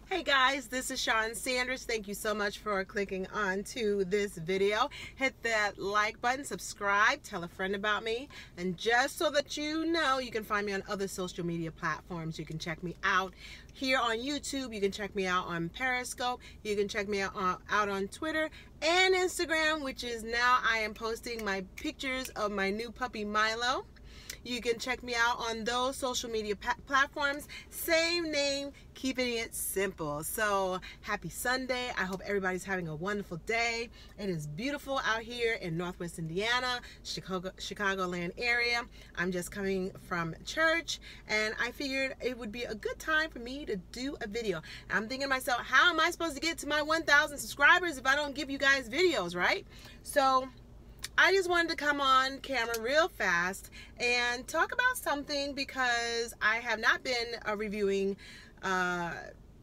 Hey guys, this is Shawn Sanders. Thank you so much for clicking on to this video. Hit that like button, subscribe, tell a friend about me, and just so that you know, you can find me on other social media platforms. You can check me out here on YouTube. You can check me out on Periscope. You can check me out on Twitter and Instagram, which is now I am posting my pictures of my new puppy Milo. You can check me out on those social media platforms. Same name, keeping it simple. So happy Sunday. I hope everybody's having a wonderful day. It is beautiful out here in Northwest Indiana, Chicagoland area. I'm just coming from church and I figured it would be a good time for me to do a video. I'm thinking to myself, how am I supposed to get to my 1,000 subscribers if I don't give you guys videos, right? So I just wanted to come on camera real fast and talk about something because I have not been reviewing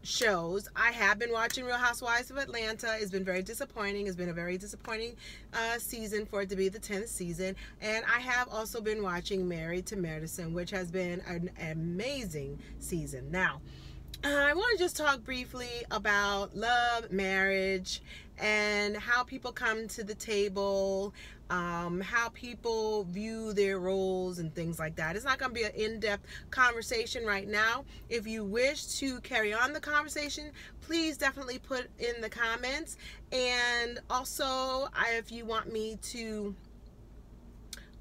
shows. I have been watching Real Housewives of Atlanta. It's been very disappointing. It's been a very disappointing season for it to be the 10th season. And I have also been watching Married to Medicine, which has been an amazing season. Now, I want to just talk briefly about love, marriage, and how people come to the table, how people view their roles and things like that. It's not going to be an in-depth conversation right now. If you wish to carry on the conversation, please definitely put in the comments. And also, if you want me to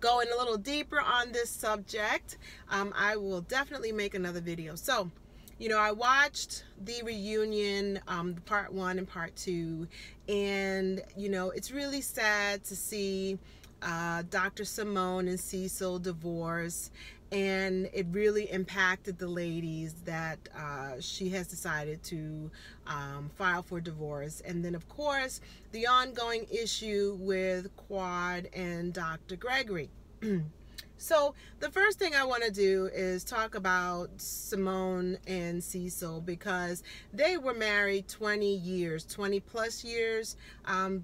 go in a little deeper on this subject, I will definitely make another video. So, you know, I watched the reunion, part 1 and part 2, and, you know, it's really sad to see Dr. Simone and Cecil divorce, and it really impacted the ladies that she has decided to file for divorce. And then, of course, the ongoing issue with Quad and Dr. Gregory. So the first thing I want to do is talk about Simone and Cecil, because they were married 20 years, 20 plus years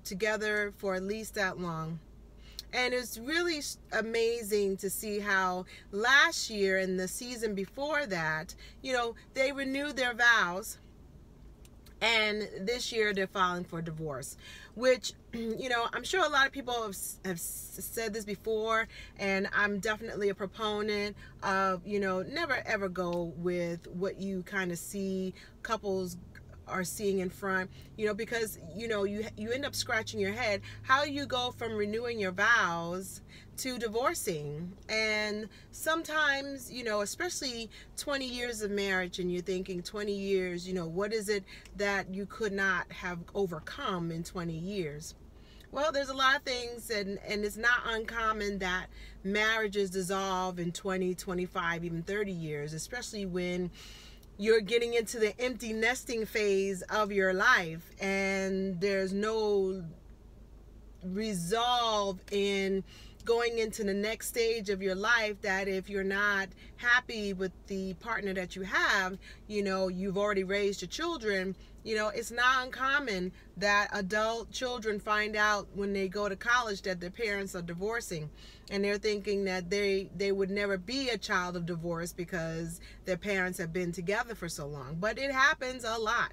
together for at least that long. And it's really amazing to see how last year and the season before that, you know, they renewed their vows. And this year they're filing for divorce, which, you know, I'm sure a lot of people have said this before, and I'm definitely a proponent of, you know, never ever go with what you kind of see couples are seeing in front, you know, because, you know, you end up scratching your head. How do you go from renewing your vows to divorcing? And sometimes, you know, especially 20 years of marriage, and you're thinking 20 years, you know, what is it that you could not have overcome in 20 years? Well, there's a lot of things, and it's not uncommon that marriages dissolve in 20, 25, even 30 years, especially when you're getting into the empty nesting phase of your life and there's no resolve in going into the next stage of your life. That if you're not happy with the partner that you have, you know, you've already raised your children, you know, it's not uncommon that adult children find out when they go to college that their parents are divorcing, and they're thinking that they would never be a child of divorce because their parents have been together for so long. But it happens a lot.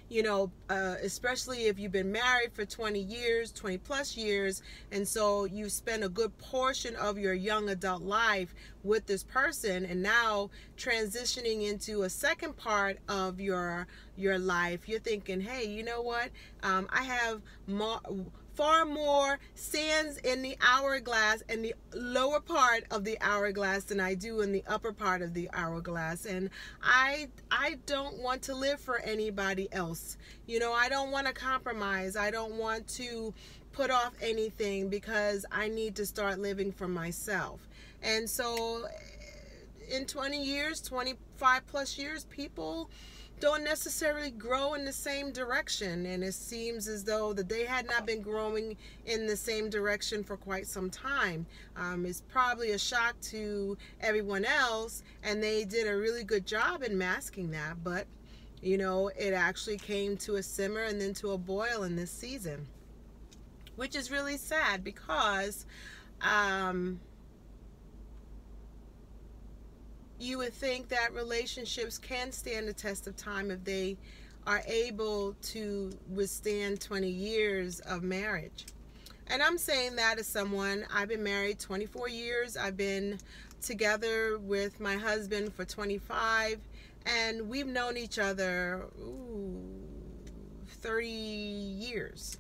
You know, especially if you've been married for 20 years, 20 plus years, and so you spend a good portion of your young adult life with this person, and now transitioning into a second part of your life, you're thinking, hey, you know what? I have far more sands in the hourglass, in the lower part of the hourglass, than I do in the upper part of the hourglass, and I don't want to live for anybody else. You know, I don't want to compromise. I don't want to put off anything because I need to start living for myself. And so in 20 years, 25 plus years, people don't necessarily grow in the same direction, and it seems as though that they had not been growing in the same direction for quite some time. It's probably a shock to everyone else, and they did a really good job in masking that, but you know, it actually came to a simmer and then to a boil in this season, which is really sad you would think that relationships can stand the test of time if they are able to withstand 20 years of marriage. And I'm saying that as someone, I've been married 24 years. I've been together with my husband for 25, and we've known each other 30 years.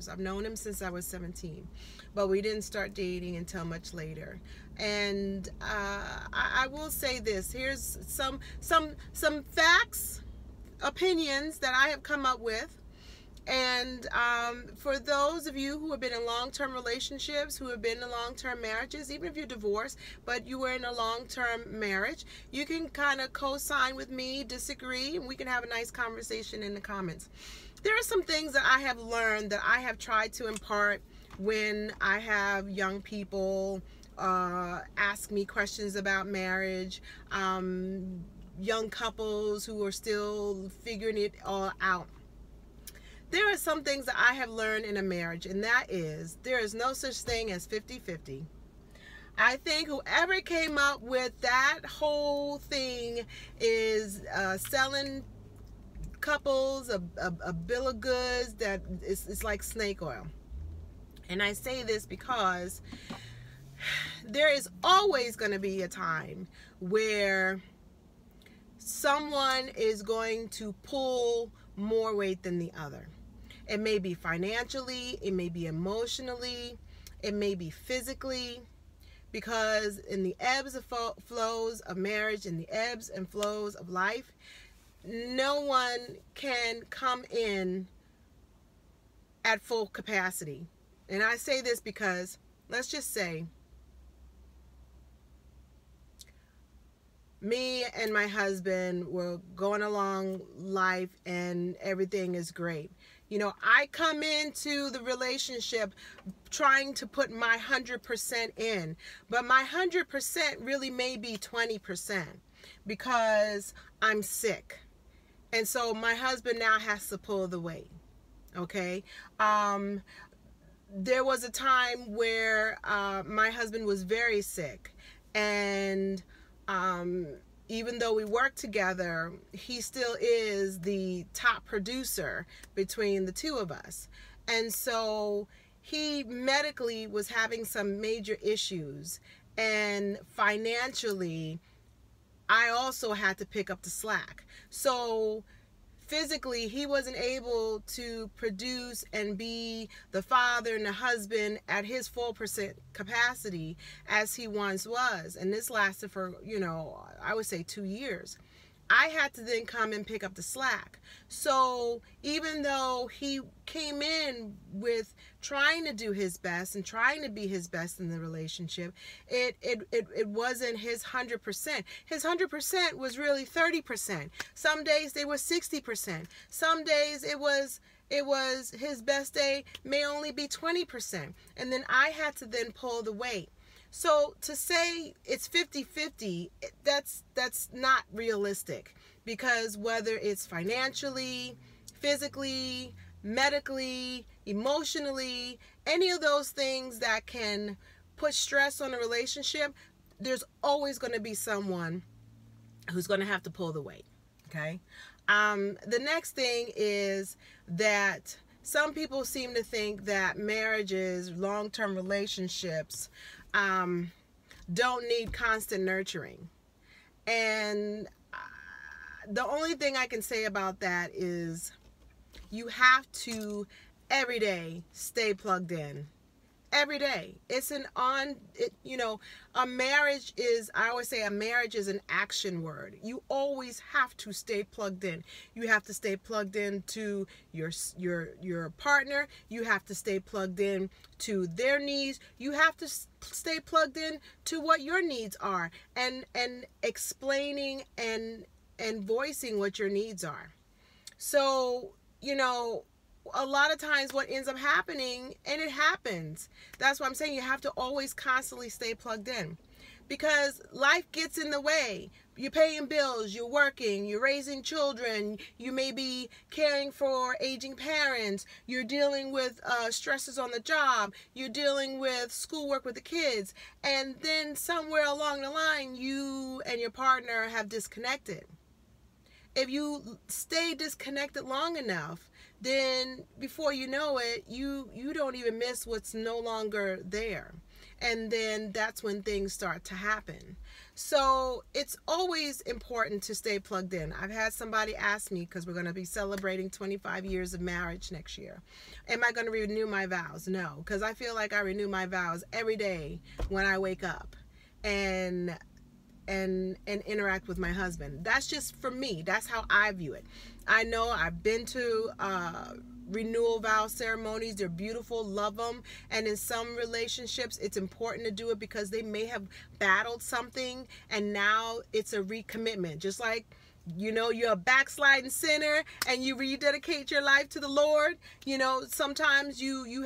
I've known him since I was 17, but we didn't start dating until much later. And I will say this: here's some facts, opinions that I have come up with. And for those of you who have been in long-term relationships, who have been in long-term marriages, even if you're divorced, but you were in a long-term marriage, you can kind of co-sign with me, disagree, and we can have a nice conversation in the comments. There are some things that I have learned that I have tried to impart when I have young people ask me questions about marriage, young couples who are still figuring it all out. There are some things that I have learned in a marriage, and that is there is no such thing as 50-50. I think whoever came up with that whole thing is selling couples a bill of goods that is like snake oil. And I say this because there is always going to be a time where someone is going to pull more weight than the other. It may be financially, it may be emotionally, it may be physically, because in the ebbs and flows of marriage, in the ebbs and flows of life, no one can come in at full capacity. And I say this because, let's just say, me and my husband were going along life and everything is great. You know, I come into the relationship trying to put my 100% in, but my 100% really may be 20% because I'm sick. And so my husband now has to pull the weight. Okay. There was a time where my husband was very sick, and even though we work together, he still is the top producer between the two of us. And so he medically was having some major issues, and financially I also had to pick up the slack. So physically, he wasn't able to produce and be the father and the husband at his full percent capacity as he once was. And this lasted for, I would say 2 years. I had to then come and pick up the slack. So even though he came in with trying to do his best and trying to be his best in the relationship, it wasn't his 100%. His 100% was really 30%. Some days they were 60%. Some days it was his best day may only be 20%. And then I had to then pull the weight. So to say it's 50-50, that's not realistic, because whether it's financially, physically, medically, emotionally, any of those things that can put stress on a relationship, there's always going to be someone who's going to have to pull the weight. Okay. The next thing is that some people seem to think that marriages, long-term relationships, don't need constant nurturing. And the only thing I can say about that is you have to every day stay plugged in. Every day. A marriage is, I always say a marriage is an action word. You always have to stay plugged in. You have to stay plugged in to your partner. You have to stay plugged in to their needs. You have to stay plugged in to what your needs are, and explaining and voicing what your needs are. So, a lot of times what ends up happening, and it happens, that's why I'm saying you have to always constantly stay plugged in, because life gets in the way. you're paying bills, you're working, you're raising children, you may be caring for aging parents, you're dealing with stresses on the job, you're dealing with schoolwork with the kids, and then somewhere along the line, you and your partner have disconnected. If you stay disconnected long enough, then before you know it, you don't even miss what's no longer there. And then that's when things start to happen. So it's always important to stay plugged in. I've had somebody ask me, because we're going to be celebrating 25 years of marriage next year, am I going to renew my vows? No, because I feel like I renew my vows every day when I wake up and interact with my husband. That's just for me. That's how I view it. I know I've been to renewal vow ceremonies. They're beautiful, love them. And in some relationships, it's important to do it because they may have battled something and now it's a recommitment. Just like, you know, you're a backsliding sinner and you rededicate your life to the Lord. You know, sometimes you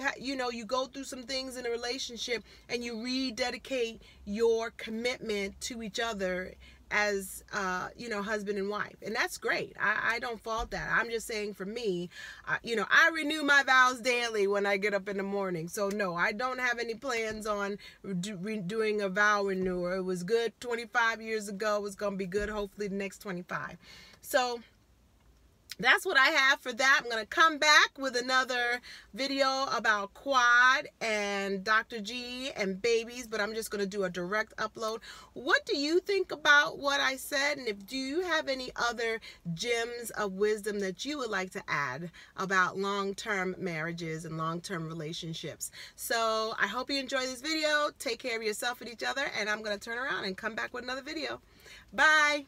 go through some things in a relationship and you rededicate your commitment to each other as husband and wife, and that's great. I don't fault that. I'm just saying, for me, I renew my vows daily when I get up in the morning. So no, I don't have any plans on doing a vow renewal. It was good 25 years ago. It's gonna be good hopefully the next 25. So that's what I have for that. I'm going to come back with another video about quad and Dr. G and babies, but I'm just going to do a direct upload. What do you think about what I said? And do you have any other gems of wisdom that you would like to add about long-term marriages and long-term relationships? So I hope you enjoy this video. Take care of yourself and each other, and I'm going to turn around and come back with another video. Bye.